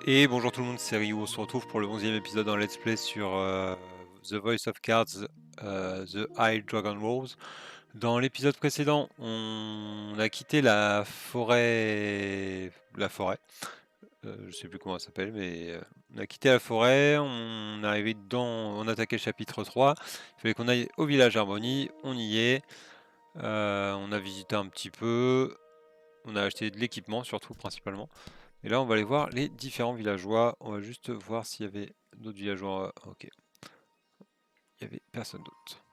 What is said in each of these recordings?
Et bonjour tout le monde, c'est Ryu, on se retrouve pour le 11e épisode en let's play sur The Voice of Cards, The High Dragon Rose. Dans l'épisode précédent, on a quitté la forêt, je sais plus comment elle s'appelle, mais on a quitté la forêt, on est arrivé dedans, on a attaqué le chapitre 3, il fallait qu'on aille au village Harmonie, on y est, on a visité un petit peu, on a acheté de l'équipement surtout principalement. Et là, on va aller voir les différents villageois. On va juste voir s'il y avait d'autres villageois. Ok, il y avait personne d'autre.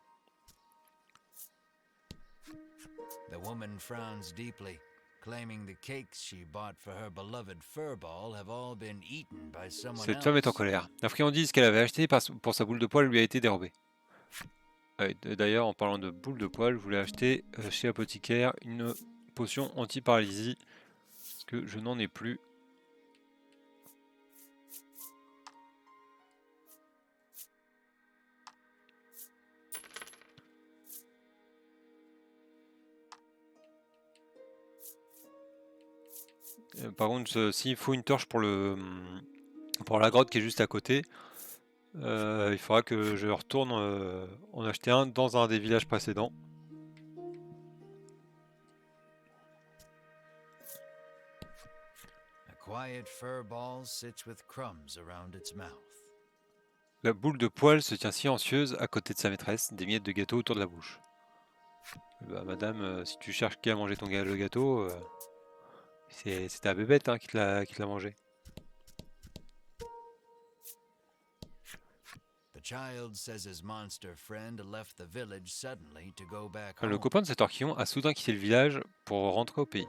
The woman frowns deeply, claiming the cakes she bought for her beloved furball have all been eaten by someone Cette femme est en else. colère. La friandise qu'elle avait achetée pour sa boule de poil lui a été dérobée. D'ailleurs, en parlant de boule de poil, je voulais acheter chez l'apothicaire une potion anti-paralysie, parce que je n'en ai plus. Par contre, s'il faut une torche pour la grotte qui est juste à côté, il faudra que je retourne en acheter un dans un des villages précédents. A quiet furball sits with crumbs around its mouth. La boule de poil se tient silencieuse à côté de sa maîtresse, des miettes de gâteau autour de la bouche. Bah, madame, si tu cherches qui a mangé ton le gâteau, c'est ta bébête hein, qui te l'a mangé. The child says his monster friend left the village suddenly to go back Le home. copain de cet orquillon a soudain quitté le village pour rentrer au pays.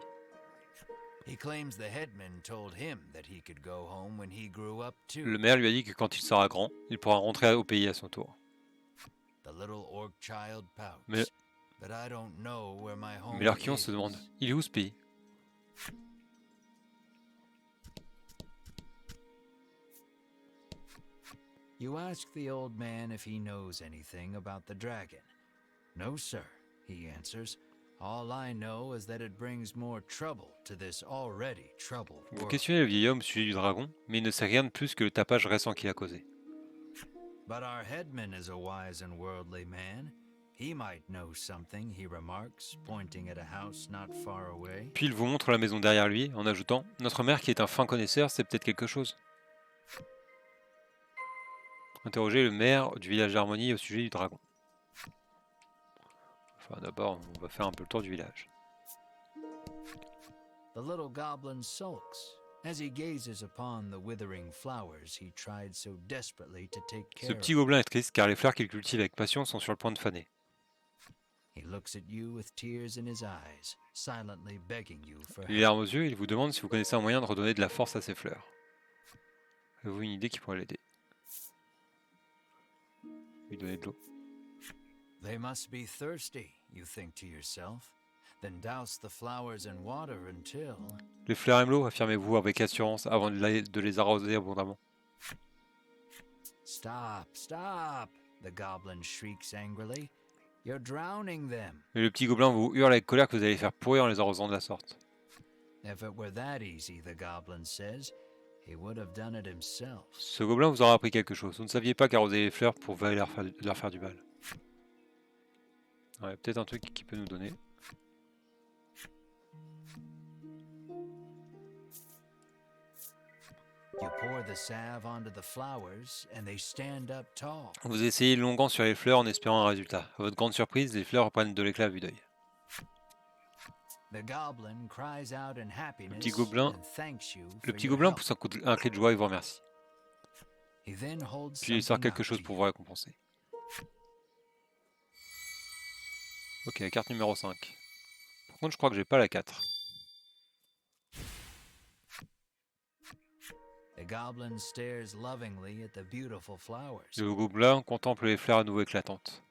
He claims the headman told him that he could go home when he grew up too. Le maire lui a dit que quand il sera grand, il pourra rentrer au pays à son tour. The little orc child pouts. Mais But I don't know where my home l'orquillon is. se demande, il est où ce pays? You ask the old man if he knows anything about the dragon. No, sir, he answers. All I know is that it brings more trouble to this already troubled Vous world. questionnez le vieil homme au sujet du dragon, mais il ne sait rien de plus que le tapage récent qu'il a causé. But our headman is a wise and worldly man. He might know something, he remarks, pointing at a house not far away. Puis il vous montre la maison derrière lui, en ajoutant « Notre maire qui est un fin connaisseur, c'est peut-être quelque chose ». Interrogez le maire du village d'Harmonie au sujet du dragon. Enfin d'abord, on va faire un peu le tour du village. The little goblin sulks. As he gazes upon the withering flowers he tried so desperately to take Ce care petit of. gobelin est triste car les fleurs qu'il cultive avec passion sont sur le point de faner. He looks at you with tears in his eyes, silently begging you for Les help. larmes aux yeux, il vous demande si vous connaissez un moyen de redonner de la force à ses fleurs. Avez-vous une idée qui pourrait l'aider? Lui donner de l'eau. They must be thirsty, you think to yourself. Then douse the flowers in water until... Les fleurs aiment l'eau, affirmez-vous avec assurance avant de les arroser abondamment. Stop, stop, the goblin shrieks angrily. You're drowning them. Et le petit gobelin vous hurle avec colère que vous allez faire pourrir en les arrosant de la sorte. If it were that easy, the goblin says, he would have done it himself. Ce gobelin vous aura appris quelque chose. Vous ne saviez pas qu'arroser les fleurs pouvait leur faire du mal. Il y a peut-être un truc qui peut nous donner. You pour the salve onto the flowers and they stand up tall. Vous essayez longuement sur les fleurs en espérant un résultat. À votre grande surprise, les fleurs prennent de l'éclat à vue d'œil. The goblin cries out in happiness petit gobelin- and thanks you Le for petit your gobelin help. pousse un cri de joie et vous remercie. He then holds Puis il sort something quelque out chose to pour you. vous récompenser. Ok, la carte numéro 5. Par contre, je crois que j'ai pas la 4. The goblin stares lovingly at the beautiful flowers. Le gobelin contemple les fleurs à nouveau éclatantes.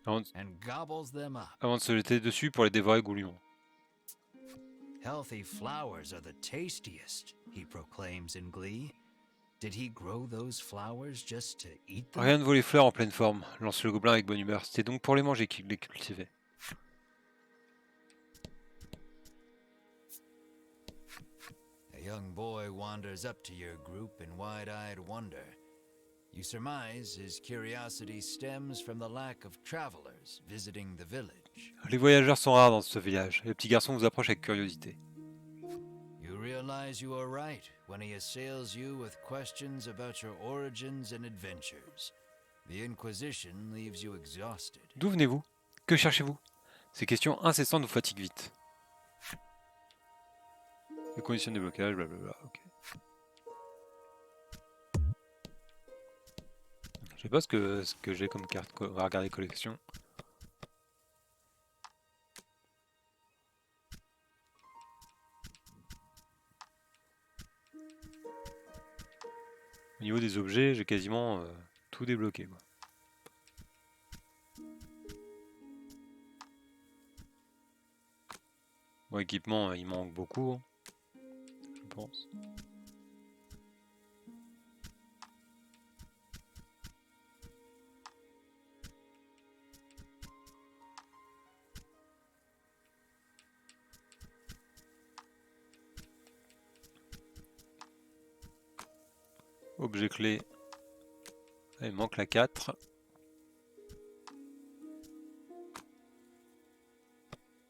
And gobbles them up. Avant de se jeter dessus pour les dévorer goulûment. Healthy flowers are the tastiest, he proclaims in glee. Did he grow those flowers just to eat them? Rien ne vaut les fleurs en pleine forme, lance le gobelin avec bonne humeur. C'était donc pour les manger qu'il les cultivait. young boy wanders up to your group in wide-eyed wonder. You surmise his curiosity stems from the lack of travelers visiting the village. Les voyageurs sont rares dans ce village. Le petit garçon vous approche avec curiosité. You realize you are right when he assails you with questions about your origins and adventures. The Inquisition leaves you exhausted. D'où venez-vous? Que cherchez-vous? Ces questions incessantes vous fatiguent vite. Les conditions de blocage, blablabla, ok. Je sais pas ce que j'ai comme carte. On va regarder collection. Au niveau des objets, j'ai quasiment tout débloqué, quoi. Bon, équipement, il manque beaucoup, hein, je pense. Objet clé. Ah, il manque la 4.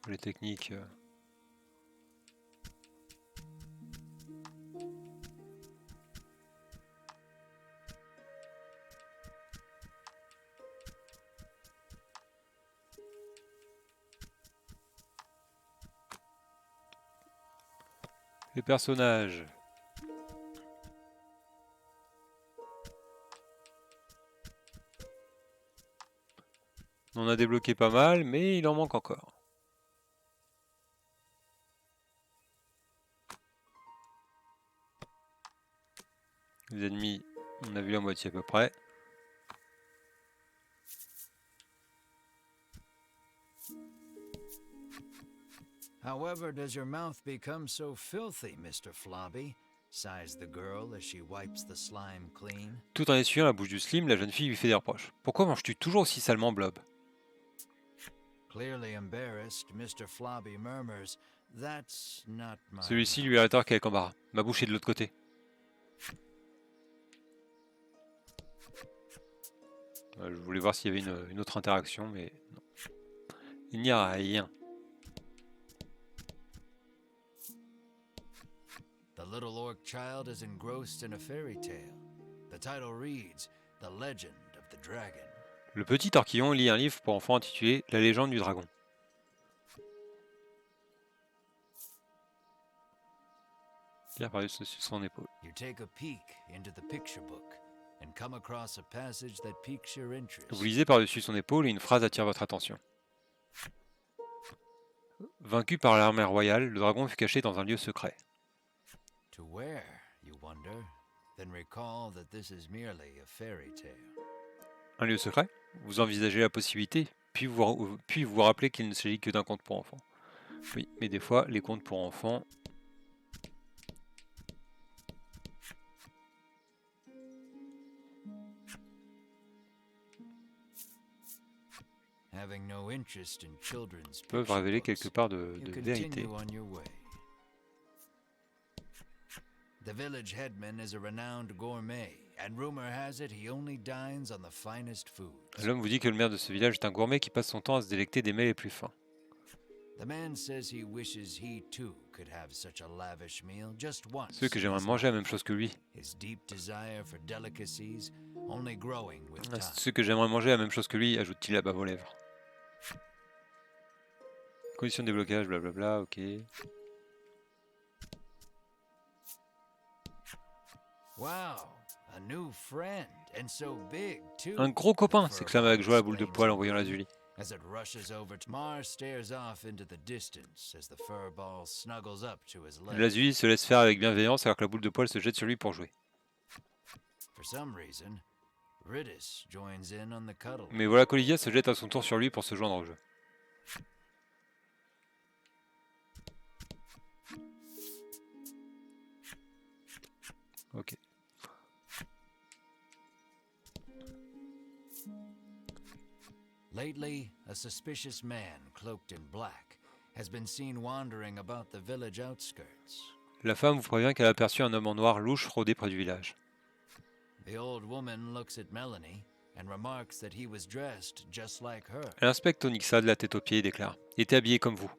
Les techniques. Les personnages. On a débloqué pas mal, mais il en manque encore. Les ennemis, on a vu la moitié à peu près. However, does your mouth become so filthy, Mr. Flobby? Sighs the girl as she wipes the slime clean. Tout en essuyant la bouche du Slim, la jeune fille lui fait des reproches. Pourquoi manges-tu toujours aussi salement, Blob? Clearly embarrassed, Mr. Flobby murmurs, "That's not my." Celui-ci lui rétorque avec embarras. Ma bouche est de l'autre côté. Je voulais voir s'il y avait une autre interaction, mais non. Il n'y a rien. The little orc child is engrossed in a fairy tale. The title reads, "The Legend of the Dragon." Le petit orquillon lit un livre pour enfants intitulé La légende du dragon. Pierre par-dessus son épaule. You take a peek into the picture book and come across a passage that piques your interest. Vous lisez par-dessus son épaule et une phrase attire votre attention. Vaincu par l'armée royale, le dragon fut caché dans un lieu secret. To where, you wonder, then recall that this is merely a fairy tale. Un lieu secret? Vous envisagez la possibilité, puis vous rappelez qu'il ne s'agit que d'un conte pour enfants. Oui, mais des fois, les contes pour enfants... Having no interest in children's peuvent picture révéler books, quelque part de you vérité. continue on your way. The village headman is a renowned gourmet, and rumor has it he only dines on the finest foods. L'homme vous dit que le maire de ce village est un gourmet qui passe son temps à se délecter des mets les plus fins. The man says he wishes he too could have such a lavish meal just once. Ceux que j'aimerais manger la même chose que lui. His deep desire for delicacies only growing with time. Ceux que j'aimerais manger la même chose que lui, ajoute-t-il à bas aux lèvres. Conditions de déblocage, blablabla, ok. Wow, a new friend, and so big too. Un gros copain, s'exclame avec joie la boule de poil en voyant Lazuli. As it rushes over, Mar stares off into the distance as the fur ball snuggles up to his leg. Lazuli se laisse faire avec bienveillance alors que la boule de poil se jette sur lui pour jouer. For some reason, Ridis joins in on the cuddle. Mais voilà qu'Olivia se jette à son tour sur lui pour se joindre au jeu. Ok. Lately, a suspicious man cloaked in black has been seen wandering about the village outskirts. La femme vous prévient qu'elle a aperçu un homme en noir louche rôder près du village. The old woman looks at Melanie and remarks that he was dressed just like her. Elle inspecte Onyxa de la tête aux pieds et déclare « Il était habillé comme vous. »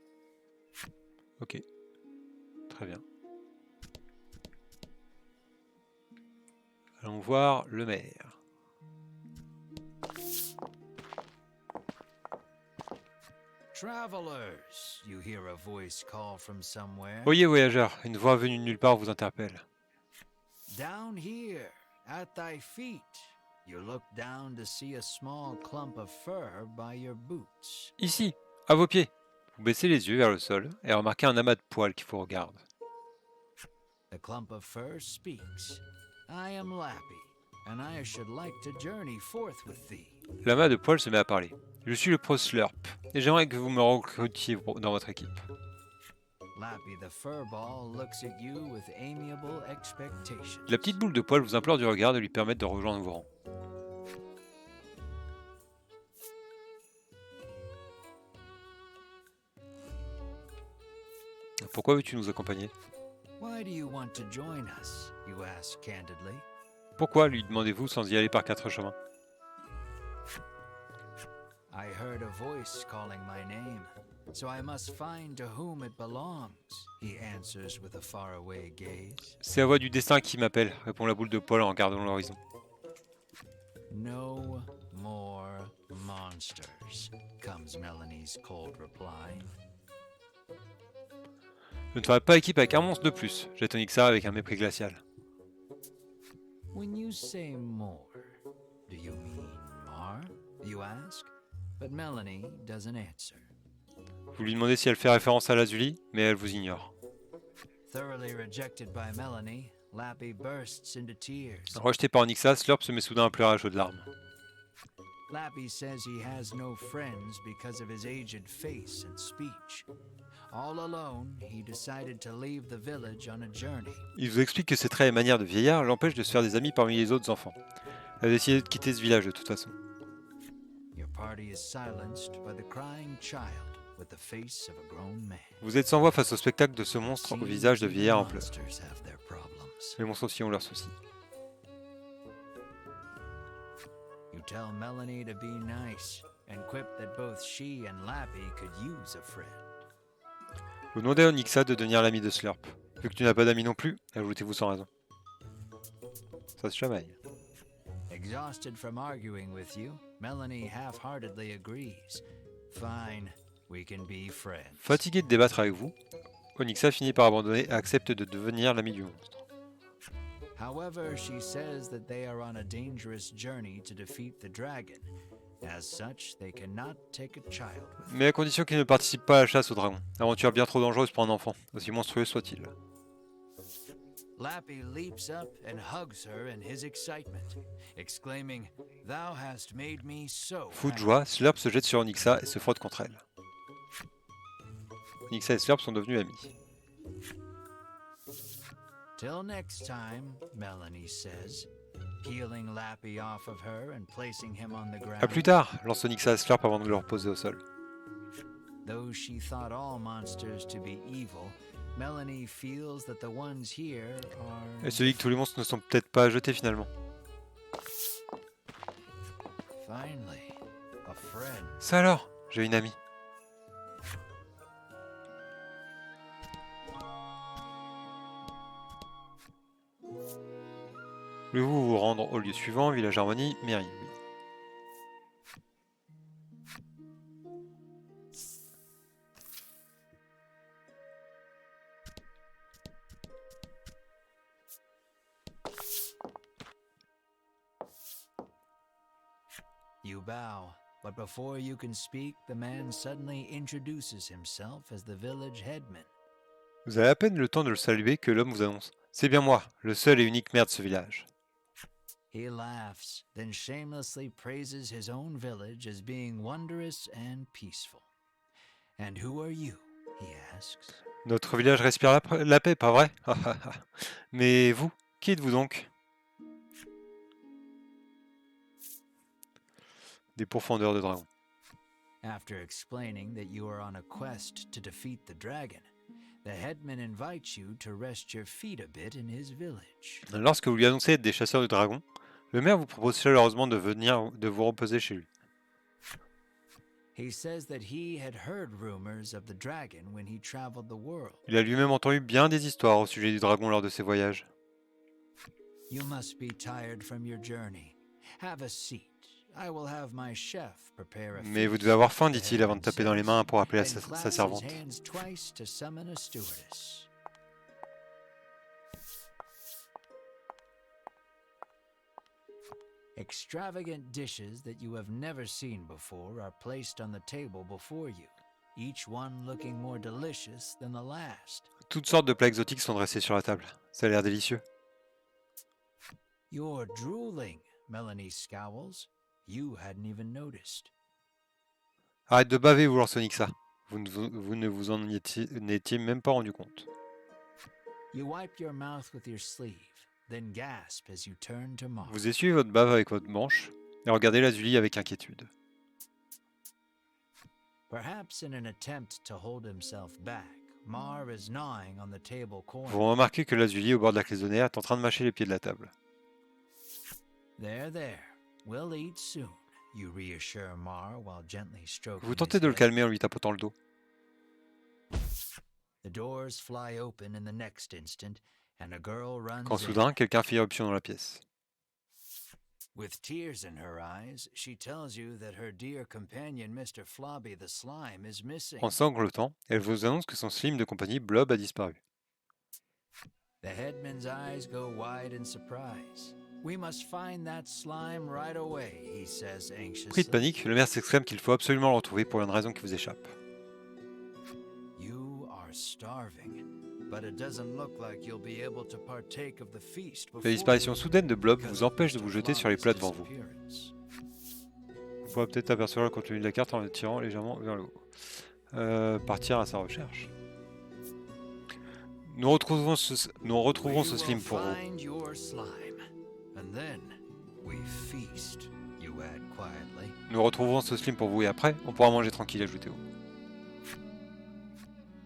Ok, très bien. Allons voir le maire. Travelers, you hear a voice call from somewhere. Oyez, voyageur, une voix venue de nulle part vous interpelle. Down here, at thy feet, you look down to see a small clump of fur by your boots. Ici, à vos pieds. Vous baissez les yeux vers le sol et remarquez un amas de poils qui vous regarde. The clump of fur speaks. I am Lappy, and I should like to journey forth with thee. L'amas de poils se met à parler. Je suis le pro Slurp et j'aimerais que vous me recrutiez dans votre équipe. Lappy the furball looks at you with amiable expectations. La petite boule de poils vous implore du regard de lui permettre de rejoindre vos rangs. Pourquoi veux-tu nous accompagner? Why do you want to join us? You ask candidly. Pourquoi, lui demandez-vous sans y aller par quatre chemins? I heard a voice calling my name, so I must find to whom it belongs, he answers with a faraway gaze. C'est la voix du destin qui m'appelle, répond la boule de poils en regardant l'horizon. No more monsters, comes Melanie's cold reply. Je ne ferai pas équipe avec un monstre de plus, jette Onyxa avec un mépris glacial. When you say more, do you mean Mar? You ask, but Melanie doesn't answer. Vous lui demandez si elle fait référence à Lazuli, mais elle vous ignore. Thoroughly rejected by Melanie, Lappy bursts into tears. Rejeté par Onyxa, Slurp se met soudain à pleurer à chaudes larmes. Lappy says he has no friends because of his aged face and speech. All alone, he decided to leave the village on a journey. Il vous explique que ses traits et manières de vieillard l'empêchent de se faire des amis parmi les autres enfants. Elle a décidé de quitter ce village de toute façon. Your party is silenced by the crying child with the face of a grown man. Vous êtes sans voix face au spectacle de ce monstre au visage de vieillard en pleurs. Monsters have their problems. Les monstres aussi ont leurs soucis. You tell Melanie to be nice and quip that both she and Lappy could use a friend. Vous demandez à Onyxa de devenir l'ami de Slurp. Vu que tu n'as pas d'amis non plus, ajoutez-vous sans raison. Ça se chamaille. Exhausted from arguing with you, Melanie half-heartedly agrees. Fine, we can be friends. Fatigué de débattre avec vous, Onyxa finit par abandonner et accepte de devenir l'ami du monstre. However, she says that they are on a dangerous journey to defeat the dragon. As such, they cannot take a child with them. Mais à condition qu'il ne participe pas à la chasse au dragon. Aventure bien trop dangereuse pour un enfant, aussi monstrueux soit-il. Lappy leaps up and hugs her in his excitement, exclaiming, "Thou hast made me so Fou de happy." joie, Slurp se jette sur Onyxa et se frotte contre elle. Onyxa et Slurp sont devenus amis. Till next time, Melanie says, peeling Lappy off of her and placing him on the ground. A plus tard, lance Onyxa et Slurp avant de le reposer au sol. Though she thought all monsters to be evil, Melanie feels that the ones here are... Elle se dit que tous les monstres ne sont peut-être pas à jeter finalement. Finally, a friend. Ça alors, j'ai une amie. Voulez-vous vous rendre au lieu suivant, village Harmonie, mairie? Oui. You bow, but before you can speak, the man suddenly introduces himself as the village headman. Vous avez à peine le temps de le saluer que l'homme vous annonce. C'est bien moi, le seul et unique maire de ce village. He laughs, then shamelessly praises his own village as being wondrous and peaceful. And who are you? He asks. Notre village respire la paix, pas vrai? Mais vous, qui êtes-vous donc? Des pourfendeurs de dragons. After explaining that you are on a quest to defeat the dragon, The headman invites you to rest your feet a bit in his village. Lorsque vous lui annoncez être des chasseurs de dragons, le maire vous propose chaleureusement de vous reposer chez lui. He says that he had heard rumors of the dragon when he traveled the world. Il a lui-même entendu bien des histoires au sujet du dragon lors de ses voyages. You must be tired from your journey. Have a seat. I will have my chef prepare a feast. Mais vous devez avoir faim, The dit-il avant de headman taper dans les says, mains pour appeler and sa claps servante. his hands twice to summon a stewardess. Extravagant dishes that you have never seen before are placed on the table before you, each one looking more delicious than the last. Toutes sortes de plats exotiques sont dressés sur la table. Ça a l'air délicieux. You're drooling, Melanie scowls. You hadn't even noticed. Arrête de baver, vous lance Onyxa. Vous ne vous en étiez même pas rendu compte. You wipe your mouth with your sleeve, then gasp as you turn to Mar. Vous essuyez votre bave avec votre manche et regardez Lazuli avec inquiétude. Perhaps in an attempt to hold himself back, Mar is gnawing on the table corner. Vous remarquez que Lazuli, au bord de la cloisonnière, est en train de mâcher les pieds de la table. There. We'll eat soon, you reassure Mar while gently stroking Vous his tentez de le head. calmer en lui tapotant le dos. The doors fly open in the next instant, and a girl runs Quand in. soudain, quelqu'un fait irruption dans la pièce. With tears in her eyes, she tells you that her dear companion Mr. Flobby the Slime is missing. En sanglotant, elle vous annonce que son slime de compagnie Blob a disparu. The headman's eyes go wide in surprise. We must find that slime right away, he says Pris de anxiously. panique, le maire s'exclame qu'il faut absolument le retrouver pour une raison qui vous échappe. You are starving, but it doesn't look like you'll be able to partake of the feast before La disparition you- soudaine de Blob because vous of empêche de Mr. vous jeter sur les Flobby's plats devant vous. disappearance. Vous pourrez peut-être apercevoir le contenu de la carte en le tirant légèrement vers le haut. Partir à sa recherche. Nous retrouverons ce We slime will pour vous. find your slime, and then we feast, you add quietly. Nous retrouverons ce slime pour vous et après, on pourra manger tranquille, ajoutez-vous.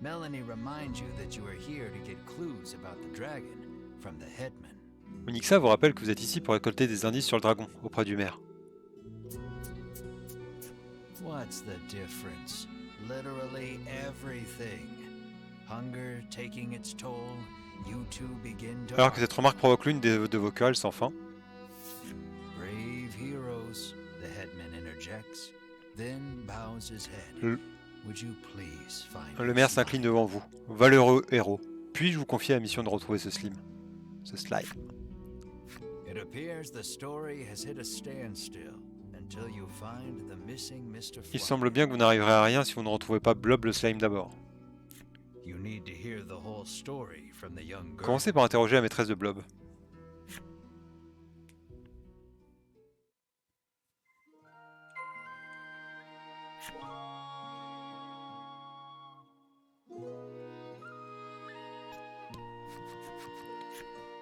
Melanie reminds you that you are here to get clues about the dragon from the headman. Onyxa vous rappelle que vous êtes ici pour récolter des indices sur le dragon auprès du maire. What's the difference? Literally everything. Hunger taking its toll, you two begin to Alors que cette remarque provoque l'une de vos querelles sans fin, Brave heroes, the headman interjects, then bows his head. Le- Would you please find le your maire slime? s'incline devant vous. Valeureux héros. Puis-je vous confier la mission de retrouver ce slime? Ce slime. It appears the story has hit a standstill until you find the missing Mr. Il Flobby. semble bien que vous n'arriverez à rien si vous ne retrouvez pas Blob le slime d'abord. You need to hear the whole story from the young girl. Commencez par interroger la maîtresse de Blob.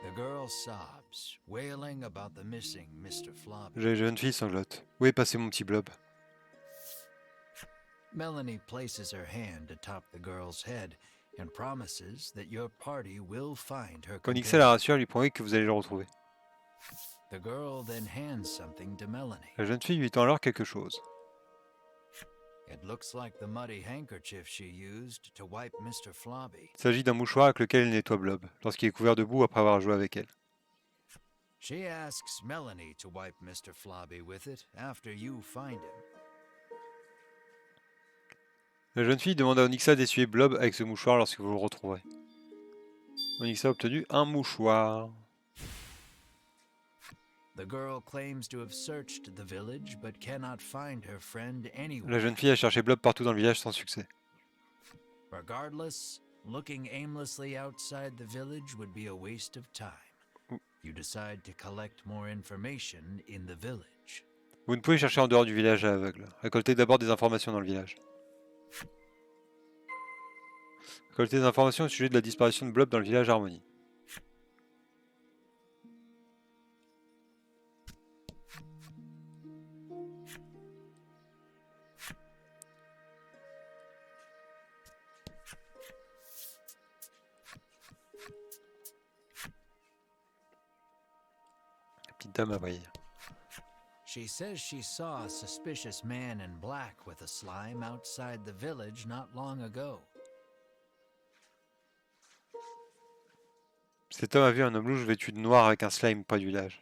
The girl sobs, wailing about the missing Mr. Flobby. La jeune fille sanglote. Où est passé mon petit Blob? Melanie places her hand atop the girl's head and promises that your party will find her Onyxa companion. la rassure et lui promet que vous allez le retrouver. The girl then hands something to Melanie. La jeune fille lui tend alors quelque chose. It looks like the muddy handkerchief she used to wipe Mr. Flobby. Il s'agit d'un mouchoir avec lequel elle nettoie Blob, lorsqu'il est couvert de boue après avoir joué avec elle. She asks Melanie to wipe Mr. Flobby with it after you find him. La jeune fille demande à Onyxa d'essuyer Blob avec ce mouchoir lorsque vous le retrouverez. Onyxa a obtenu un mouchoir. The girl claims to have searched the village but cannot find her friend anywhere. La jeune fille a cherché Blob partout dans le village sans succès. Regardless, looking aimlessly outside the village would be a waste of time. You decide to collect more information in the village. Vous ne pouvez chercher en dehors du village à l'aveugle. Récoltez d'abord des informations dans le village. Récoltez des informations au sujet de la disparition de Blob dans le village Harmonie. petite dame à briller. She says she saw a suspicious man in black with a slime outside the village not long ago. Cet homme a vu un homme louche vêtu de noir avec un slime près du village.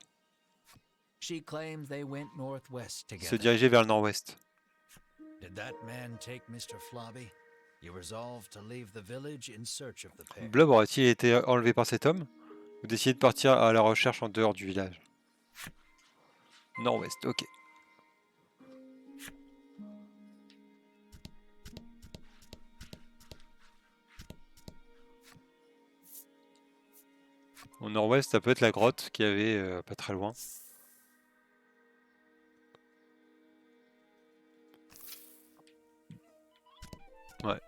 She claims they went northwest Se together. diriger vers le nord-ouest. Did that man take Mr. Flobby? You resolved to leave the village in search of the pair. Blob aurait-il été enlevé par cet homme? Ou décidé de partir à la recherche en dehors du village? Nord-ouest, ok. Au nord-ouest, ça peut être la grotte qu'il y avait pas très loin. Ouais.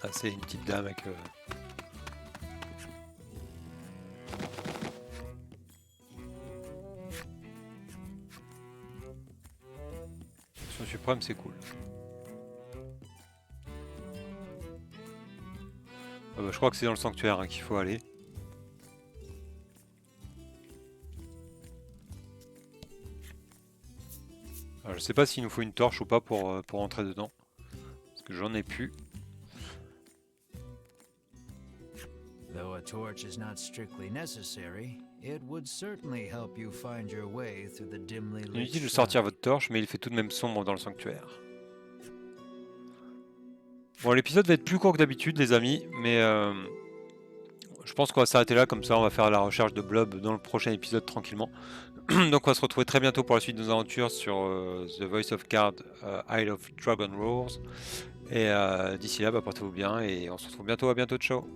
Ah, c'est une petite dame avec... Son suprême, c'est cool. Ah bah, je crois que c'est dans le sanctuaire qu'il faut aller. Alors, je sais pas s'il nous faut une torche ou pas pour entrer dedans. Parce que j'en ai plus. Though a torch is not strictly necessary, it would certainly help you find your way through the dimly lit Inutile de shrine. sortir votre torche, mais il fait tout de même sombre dans le sanctuaire. Bon, l'épisode va être plus court que d'habitude, les amis, mais je pense qu'on va s'arrêter là, comme ça on va faire la recherche de Blob dans le prochain épisode tranquillement. Donc on va se retrouver très bientôt pour la suite de nos aventures sur The Voice of Card, Isle of Dragon Roars. Et d'ici là, portez-vous bien et on se retrouve bientôt. À bientôt, ciao.